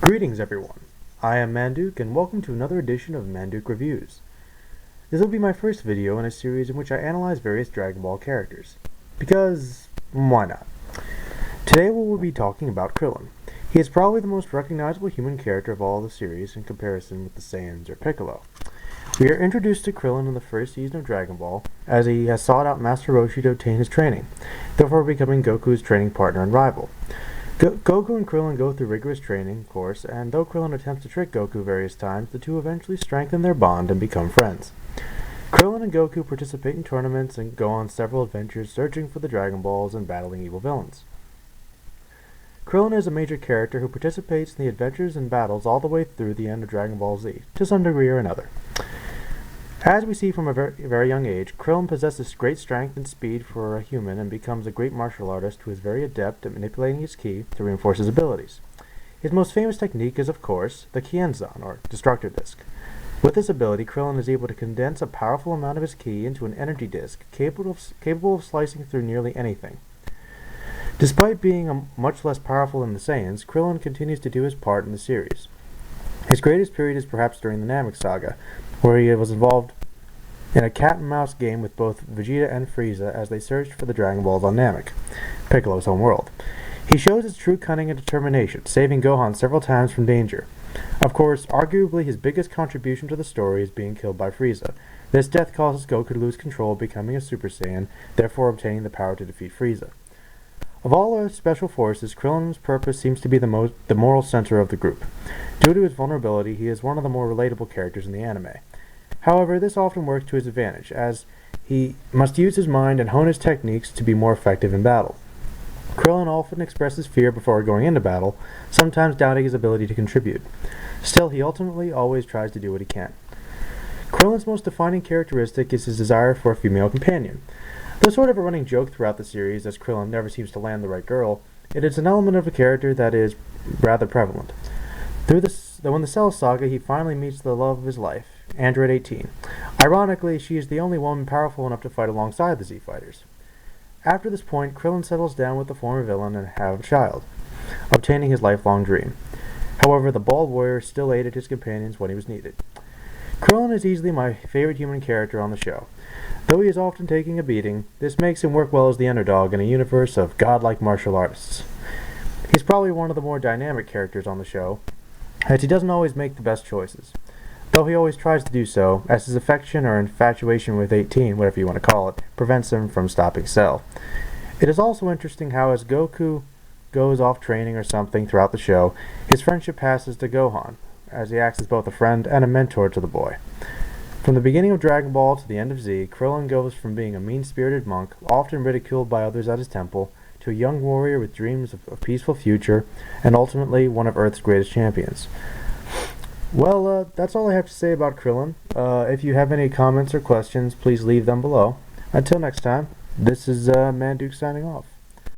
Greetings everyone, I am Manduke and welcome to another edition of Manduke Reviews. This will be my first video in a series in which I analyze various Dragon Ball characters. Because, why not? Today we will be talking about Krillin. He is probably the most recognizable human character of all the series in comparison with the Saiyans or Piccolo. We are introduced to Krillin in the first season of Dragon Ball, as he has sought out Master Roshi to obtain his training, therefore becoming Goku's training partner and rival. Goku and Krillin go through rigorous training, of course, and though Krillin attempts to trick Goku various times, the two eventually strengthen their bond and become friends. Krillin and Goku participate in tournaments and go on several adventures searching for the Dragon Balls and battling evil villains. Krillin is a major character who participates in the adventures and battles all the way through the end of Dragon Ball Z, to some degree or another. As we see from a very young age, Krillin possesses great strength and speed for a human and becomes a great martial artist who is very adept at manipulating his ki to reinforce his abilities. His most famous technique is, of course, the Kienzan, or Destructor Disc. With this ability, Krillin is able to condense a powerful amount of his ki into an energy disc capable of slicing through nearly anything. Despite being much less powerful than the Saiyans, Krillin continues to do his part in the series. His greatest period is perhaps during the Namek Saga, where he was involved in a cat-and-mouse game with both Vegeta and Frieza as they searched for the Dragon Balls on Namek, Piccolo's home world. He shows his true cunning and determination, saving Gohan several times from danger. Of course, arguably his biggest contribution to the story is being killed by Frieza. This death causes Goku to lose control, becoming a Super Saiyan, therefore obtaining the power to defeat Frieza. Of all our special forces, Krillin's purpose seems to be the moral center of the group. Due to his vulnerability, he is one of the more relatable characters in the anime. However, this often works to his advantage, as he must use his mind and hone his techniques to be more effective in battle. Krillin often expresses fear before going into battle, sometimes doubting his ability to contribute. Still, he ultimately always tries to do what he can. Krillin's most defining characteristic is his desire for a female companion. Though sort of a running joke throughout the series, as Krillin never seems to land the right girl, it is an element of a character that is rather prevalent. Though in the Cell Saga, he finally meets the love of his life, Android 18. Ironically, she is the only woman powerful enough to fight alongside the Z-Fighters. After this point, Krillin settles down with the former villain and have a child, obtaining his lifelong dream. However, the bald warrior still aided his companions when he was needed. Krillin is easily my favorite human character on the show. Though he is often taking a beating, this makes him work well as the underdog in a universe of godlike martial artists. He's probably one of the more dynamic characters on the show, as he doesn't always make the best choices. Though he always tries to do so, as his affection or infatuation with 18, whatever you want to call it, prevents him from stopping Cell. It is also interesting how as Goku goes off training or something throughout the show, his friendship passes to Gohan, as he acts as both a friend and a mentor to the boy. From the beginning of Dragon Ball to the end of Z, Krillin goes from being a mean-spirited monk, often ridiculed by others at his temple, to a young warrior with dreams of a peaceful future, and ultimately one of Earth's greatest champions. Well, that's all I have to say about Krillin. If you have any comments or questions, please leave them below. Until next time, this is Manduke signing off.